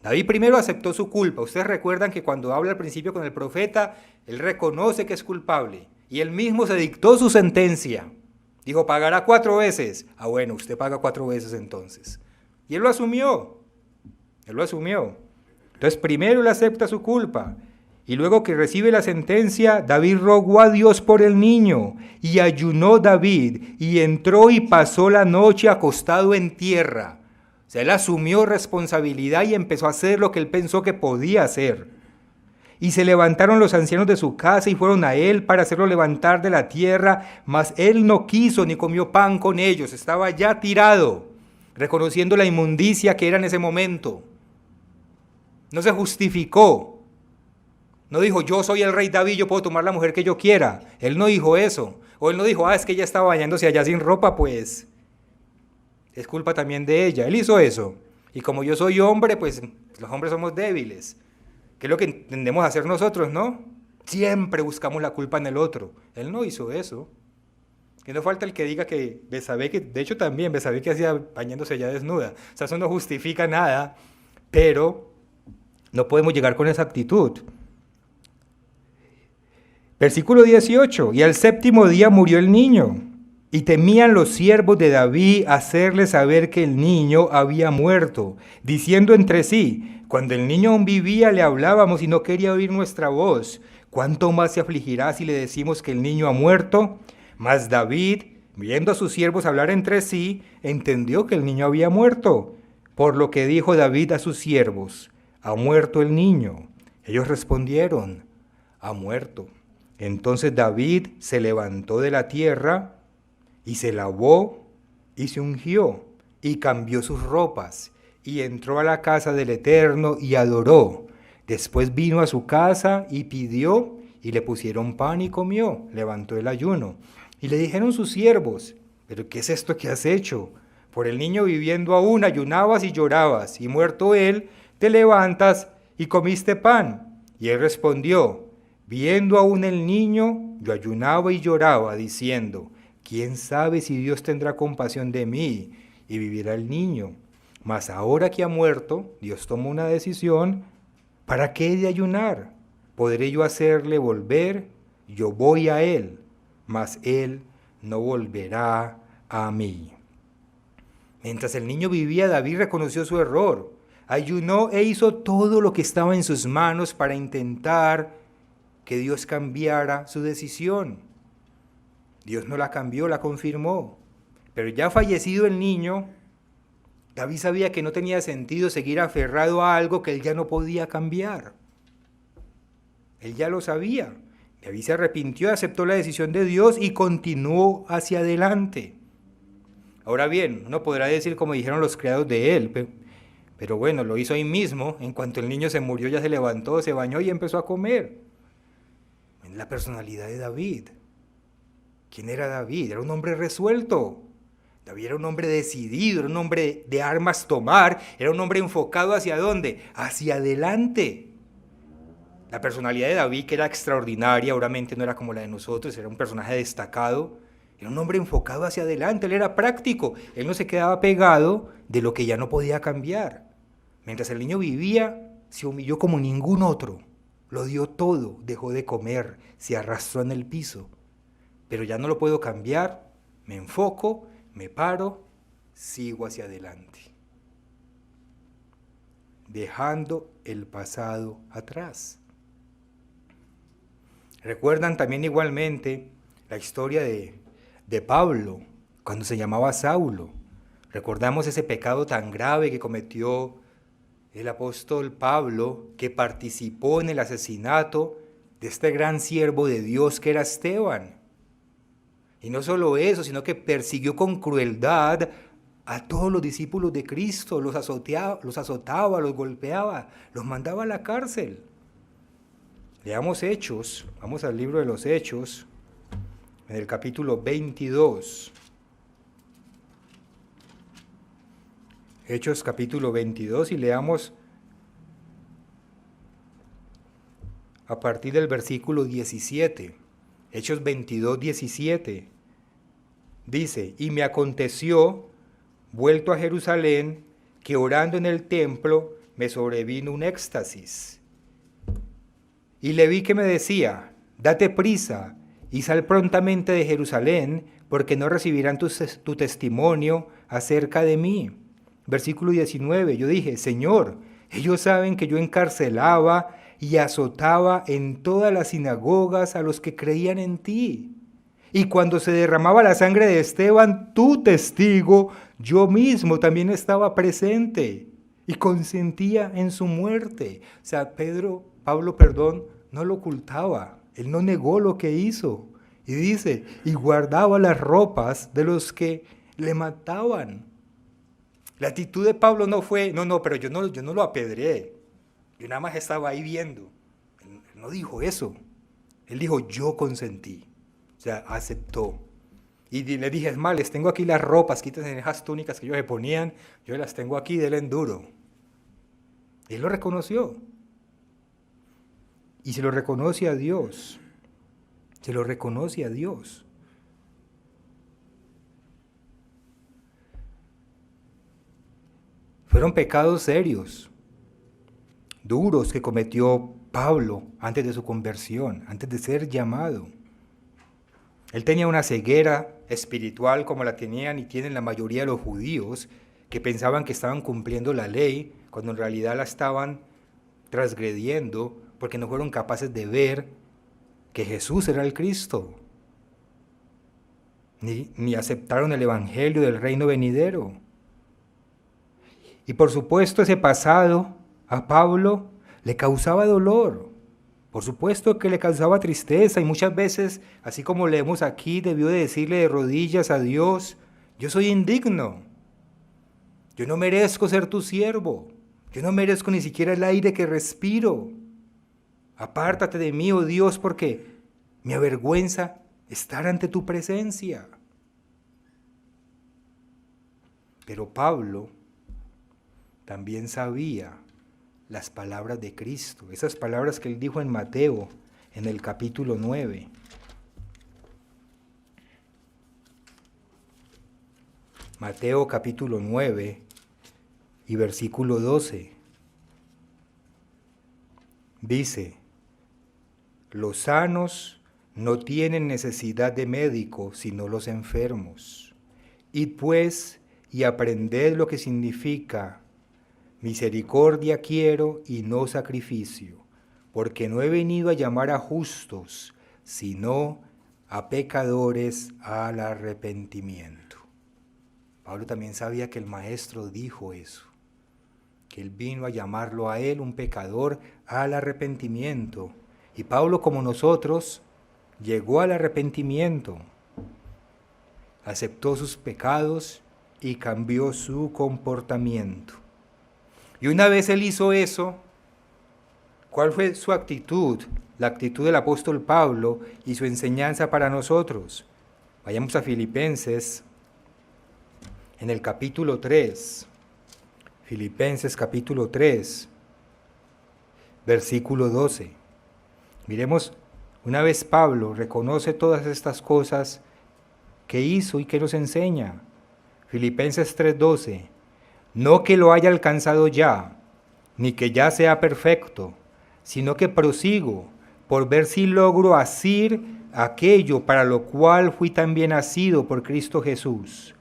David primero aceptó su culpa. Ustedes recuerdan que cuando habla al principio con el profeta, él reconoce que es culpable. Y él mismo se dictó su sentencia. Dijo, pagará 4 veces. Ah, bueno, usted paga 4 veces entonces. Y él lo asumió. Él lo asumió. Entonces primero él acepta su culpa. Y luego que recibe la sentencia, David rogó a Dios por el niño. Y ayunó David y entró y pasó la noche acostado en tierra. O sea, él asumió responsabilidad y empezó a hacer lo que él pensó que podía hacer. Y se levantaron los ancianos de su casa y fueron a él para hacerlo levantar de la tierra, mas él no quiso ni comió pan con ellos, estaba ya tirado, reconociendo la inmundicia que era en ese momento. No se justificó. No dijo, yo soy el rey David, yo puedo tomar la mujer que yo quiera. Él no dijo eso. O él no dijo, es que ella estaba bañándose allá sin ropa, pues es culpa también de ella. Él hizo eso. Y como yo soy hombre, pues los hombres somos débiles. ¿Qué es lo que tendemos a hacer nosotros, no? Siempre buscamos la culpa en el otro. Él no hizo eso. Que no falta el que diga que Betsabé, que de hecho también Betsabé que hacía bañándose allá desnuda. O sea, eso no justifica nada, pero no podemos llegar con esa actitud. Versículo 18, y al 7º día murió el niño. Y temían los siervos de David hacerle saber que el niño había muerto, diciendo entre sí, cuando el niño aún vivía le hablábamos y no quería oír nuestra voz. ¿Cuánto más se afligirá si le decimos que el niño ha muerto? Mas David, viendo a sus siervos hablar entre sí, entendió que el niño había muerto. Por lo que dijo David a sus siervos, ¿ha muerto el niño? Ellos respondieron, ha muerto. Entonces David se levantó de la tierra, y se lavó, y se ungió, y cambió sus ropas, y entró a la casa del Eterno, y adoró. Después vino a su casa, y pidió, y le pusieron pan, y comió. Levantó el ayuno. Y le dijeron sus siervos, ¿pero qué es esto que has hecho? Por el niño viviendo aún, ayunabas y llorabas, y muerto él, te levantas, y comiste pan. Y él respondió, viendo aún el niño, yo ayunaba y lloraba, diciendo, ¿quién sabe si Dios tendrá compasión de mí y vivirá el niño? Mas ahora que ha muerto, Dios tomó una decisión. ¿Para qué he de ayunar? ¿Podré yo hacerle volver? Yo voy a él, mas él no volverá a mí. Mientras el niño vivía, David reconoció su error. Ayunó e hizo todo lo que estaba en sus manos para intentar que Dios cambiara su decisión. Dios no la cambió, la confirmó. Pero ya fallecido el niño, David sabía que no tenía sentido seguir aferrado a algo que él ya no podía cambiar. Él ya lo sabía. David se arrepintió, aceptó la decisión de Dios y continuó hacia adelante. Ahora bien, uno podrá decir como dijeron los criados de él, pero bueno, lo hizo ahí mismo. En cuanto el niño se murió, ya se levantó, se bañó y empezó a comer. En la personalidad de David. ¿Quién era David? Era un hombre resuelto. David era un hombre decidido, era un hombre de armas tomar, era un hombre enfocado ¿hacia dónde? Hacia adelante. La personalidad de David, que era extraordinaria, obviamente no era como la de nosotros, era un personaje destacado, era un hombre enfocado hacia adelante, él era práctico, él no se quedaba pegado de lo que ya no podía cambiar. Mientras el niño vivía, se humilló como ningún otro, lo dio todo, dejó de comer, se arrastró en el piso. Pero ya no lo puedo cambiar, me enfoco, me paro, sigo hacia adelante, dejando el pasado atrás. Recuerdan también igualmente la historia de Pablo, cuando se llamaba Saulo. Recordamos ese pecado tan grave que cometió el apóstol Pablo, que participó en el asesinato de este gran siervo de Dios que era Esteban. Y no solo eso, sino que persiguió con crueldad a todos los discípulos de Cristo, los azotaba, los golpeaba, los mandaba a la cárcel. Leamos Hechos, vamos al libro de los Hechos, en el capítulo 22. Hechos capítulo 22 y leamos a partir del versículo 17. Hechos 22, 17. Dice, y me aconteció, vuelto a Jerusalén, que orando en el templo me sobrevino un éxtasis. Y le vi que me decía, date prisa y sal prontamente de Jerusalén, porque no recibirán tu testimonio acerca de mí. Versículo 19, yo dije, Señor, ellos saben que yo encarcelaba y azotaba en todas las sinagogas a los que creían en ti. Y cuando se derramaba la sangre de Esteban, tu testigo, yo mismo también estaba presente y consentía en su muerte. O sea, Pablo, no lo ocultaba. Él no negó lo que hizo. Y dice, y guardaba las ropas de los que le mataban. La actitud de Pablo no fue, pero yo no lo apedreé. Yo nada más estaba ahí viendo. Él no dijo eso. Él dijo, yo consentí. O sea, aceptó. Y le dije, es más, les tengo aquí las ropas, quítense esas túnicas que ellos se ponían, yo las tengo aquí, denle enduro. Él lo reconoció. Y se lo reconoce a Dios. Se lo reconoce a Dios. Fueron pecados serios, duros que cometió Pablo antes de su conversión, antes de ser llamado. Él tenía una ceguera espiritual como la tenían y tienen la mayoría de los judíos, que pensaban que estaban cumpliendo la ley, cuando en realidad la estaban transgrediendo, porque no fueron capaces de ver que Jesús era el Cristo, ni aceptaron el evangelio del reino venidero. Y por supuesto ese pasado a Pablo le causaba dolor, por supuesto que le causaba tristeza y muchas veces, así como leemos aquí, debió de decirle de rodillas a Dios, yo soy indigno, yo no merezco ser tu siervo, yo no merezco ni siquiera el aire que respiro. Apártate de mí, oh Dios, porque me avergüenza estar ante tu presencia. Pero Pablo también sabía las palabras de Cristo, esas palabras que él dijo en Mateo, en el capítulo 9. Mateo capítulo 9 y versículo 12. Dice, los sanos no tienen necesidad de médico, sino los enfermos. Id pues y aprended lo que significa misericordia quiero y no sacrificio, porque no he venido a llamar a justos, sino a pecadores al arrepentimiento. Pablo también sabía que el maestro dijo eso, que él vino a llamarlo a él, un pecador, al arrepentimiento. Y Pablo, como nosotros, llegó al arrepentimiento, aceptó sus pecados y cambió su comportamiento. Y una vez él hizo eso, ¿cuál fue su actitud? La actitud del apóstol Pablo y su enseñanza para nosotros. Vayamos a Filipenses, en el capítulo 3. Filipenses capítulo 3, versículo 12. Miremos, una vez Pablo reconoce todas estas cosas que hizo y que nos enseña. Filipenses 3:12. No que lo haya alcanzado ya, ni que ya sea perfecto, sino que prosigo por ver si logro asir aquello para lo cual fui también asido por Cristo Jesús.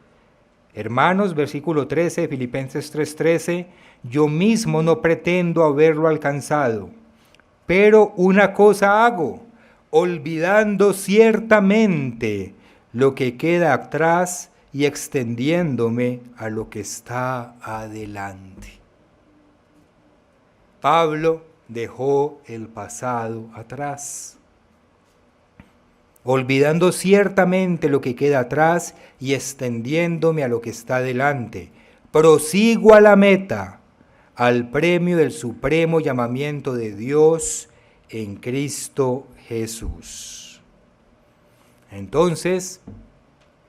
Hermanos, versículo 13, Filipenses 3:13, yo mismo no pretendo haberlo alcanzado, pero una cosa hago, olvidando ciertamente lo que queda atrás y extendiéndome a lo que está adelante. Pablo dejó el pasado atrás, olvidando ciertamente lo que queda atrás y extendiéndome a lo que está adelante. Prosigo a la meta, al premio del supremo llamamiento de Dios en Cristo Jesús. Entonces,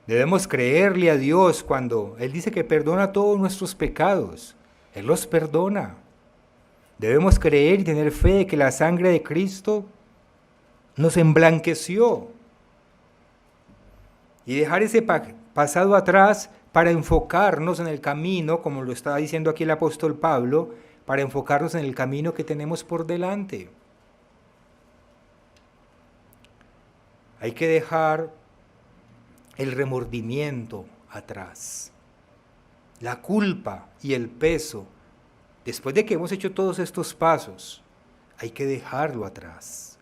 debemos creerle a Dios cuando Él dice que perdona todos nuestros pecados. Él los perdona. Debemos creer y tener fe de que la sangre de Cristo nos emblanqueció. Y dejar ese pasado atrás para enfocarnos en el camino, como lo está diciendo aquí el apóstol Pablo, para enfocarnos en el camino que tenemos por delante. Hay que dejar el remordimiento atrás, la culpa y el peso. Después de que hemos hecho todos estos pasos, hay que dejarlo atrás.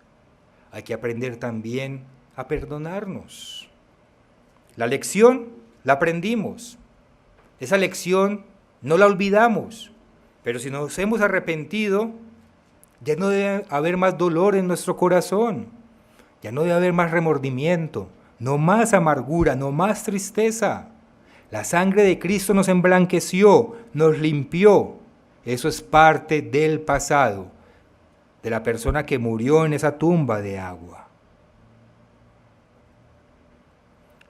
Hay que aprender también a perdonarnos. La lección la aprendimos. Esa lección no la olvidamos. Pero si nos hemos arrepentido, ya no debe haber más dolor en nuestro corazón. Ya no debe haber más remordimiento, no más amargura, no más tristeza. La sangre de Cristo nos emblanqueció, nos limpió. Eso es parte del pasado, de la persona que murió en esa tumba de agua.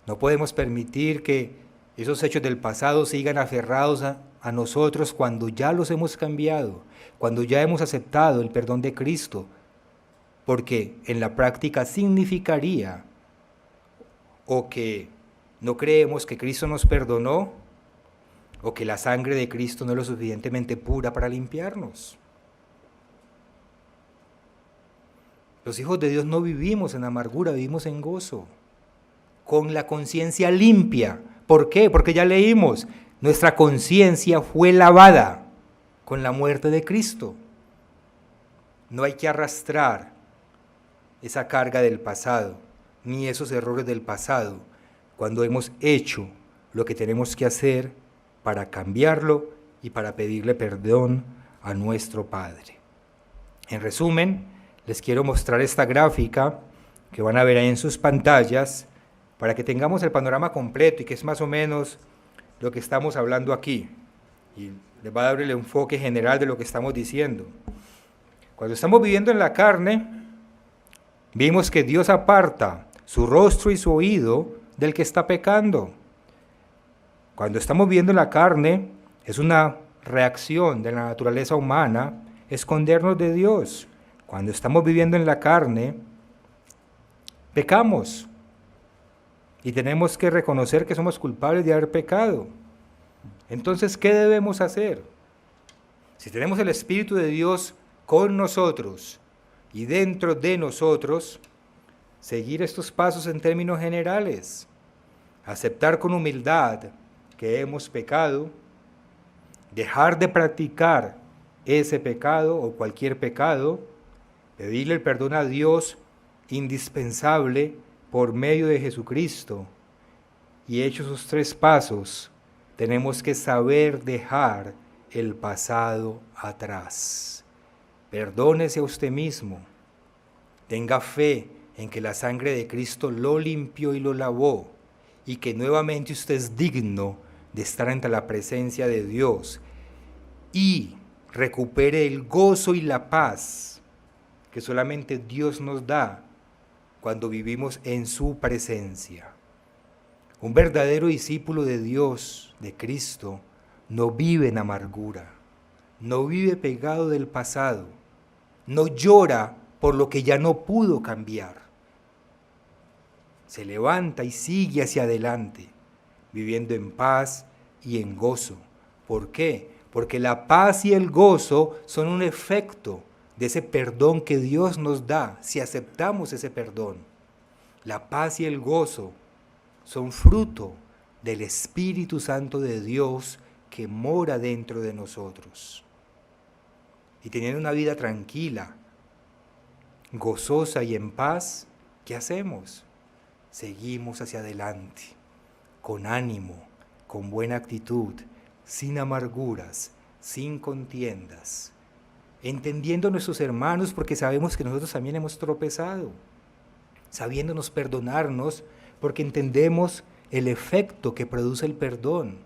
No podemos permitir que esos hechos del pasado sigan aferrados a nosotros cuando ya los hemos cambiado, cuando ya hemos aceptado el perdón de Cristo, porque en la práctica significaría o que no creemos que Cristo nos perdonó, o que la sangre de Cristo no es lo suficientemente pura para limpiarnos. Los hijos de Dios no vivimos en amargura, vivimos en gozo, con la conciencia limpia. ¿Por qué? Porque ya leímos, nuestra conciencia fue lavada con la muerte de Cristo. No hay que arrastrar esa carga del pasado, ni esos errores del pasado, cuando hemos hecho lo que tenemos que hacer para cambiarlo y para pedirle perdón a nuestro Padre. En resumen, les quiero mostrar esta gráfica que van a ver ahí en sus pantallas para que tengamos el panorama completo y que es más o menos lo que estamos hablando aquí. Y les va a dar el enfoque general de lo que estamos diciendo. Cuando estamos viviendo en la carne, vimos que Dios aparta su rostro y su oído del que está pecando. Cuando estamos viviendo en la carne, es una reacción de la naturaleza humana escondernos de Dios. Cuando estamos viviendo en la carne, pecamos y tenemos que reconocer que somos culpables de haber pecado. Entonces, ¿qué debemos hacer? Si tenemos el Espíritu de Dios con nosotros y dentro de nosotros, seguir estos pasos en términos generales, aceptar con humildad que hemos pecado, dejar de practicar ese pecado o cualquier pecado, pedirle el perdón a Dios indispensable por medio de Jesucristo. Y hechos esos 3 pasos, tenemos que saber dejar el pasado atrás. Perdónese a usted mismo. Tenga fe en que la sangre de Cristo lo limpió y lo lavó, y que nuevamente usted es digno de estar ante la presencia de Dios y recupere el gozo y la paz que solamente Dios nos da cuando vivimos en su presencia. Un verdadero discípulo de Dios, de Cristo, no vive en amargura, no vive pegado del pasado, no llora por lo que ya no pudo cambiar. Se levanta y sigue hacia adelante, viviendo en paz y en gozo. ¿Por qué? Porque la paz y el gozo son un efecto de ese perdón que Dios nos da si aceptamos ese perdón. La paz y el gozo son fruto del Espíritu Santo de Dios que mora dentro de nosotros. Y teniendo una vida tranquila, gozosa y en paz, ¿qué hacemos? Seguimos hacia adelante, con ánimo, con buena actitud, sin amarguras, sin contiendas, entendiendo a nuestros hermanos porque sabemos que nosotros también hemos tropezado, sabiéndonos perdonarnos porque entendemos el efecto que produce el perdón,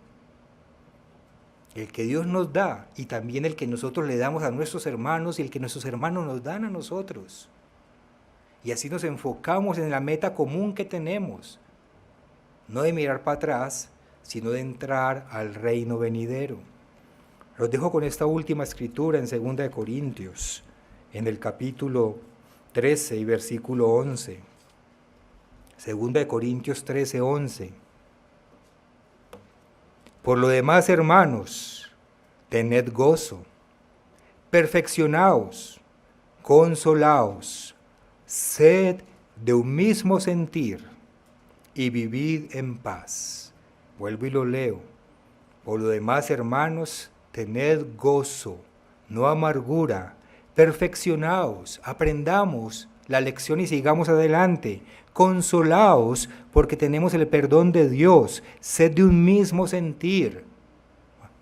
el que Dios nos da y también el que nosotros le damos a nuestros hermanos y el que nuestros hermanos nos dan a nosotros. Y así nos enfocamos en la meta común que tenemos, no de mirar para atrás, sino de entrar al reino venidero. Los dejo con esta última escritura en 2 Corintios, en el capítulo 13 y versículo 11. 2 Corintios 13, 11. Por lo demás, hermanos, tened gozo, perfeccionaos, consolaos, sed de un mismo sentir y vivid en paz. Vuelvo y lo leo. Por lo demás, hermanos, tened gozo, no amargura, perfeccionaos, aprendamos la lección y sigamos adelante. Consolaos porque tenemos el perdón de Dios, sed de un mismo sentir.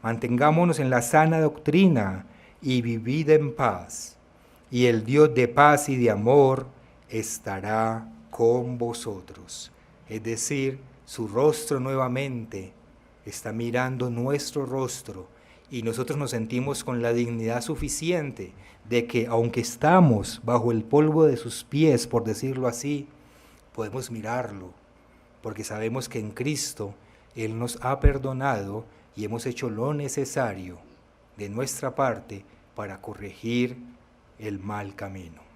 Mantengámonos en la sana doctrina y vivid en paz. Y el Dios de paz y de amor estará con vosotros. Es decir, su rostro nuevamente está mirando nuestro rostro y nosotros nos sentimos con la dignidad suficiente de que aunque estamos bajo el polvo de sus pies, por decirlo así, podemos mirarlo, porque sabemos que en Cristo Él nos ha perdonado y hemos hecho lo necesario de nuestra parte para corregir el mal camino.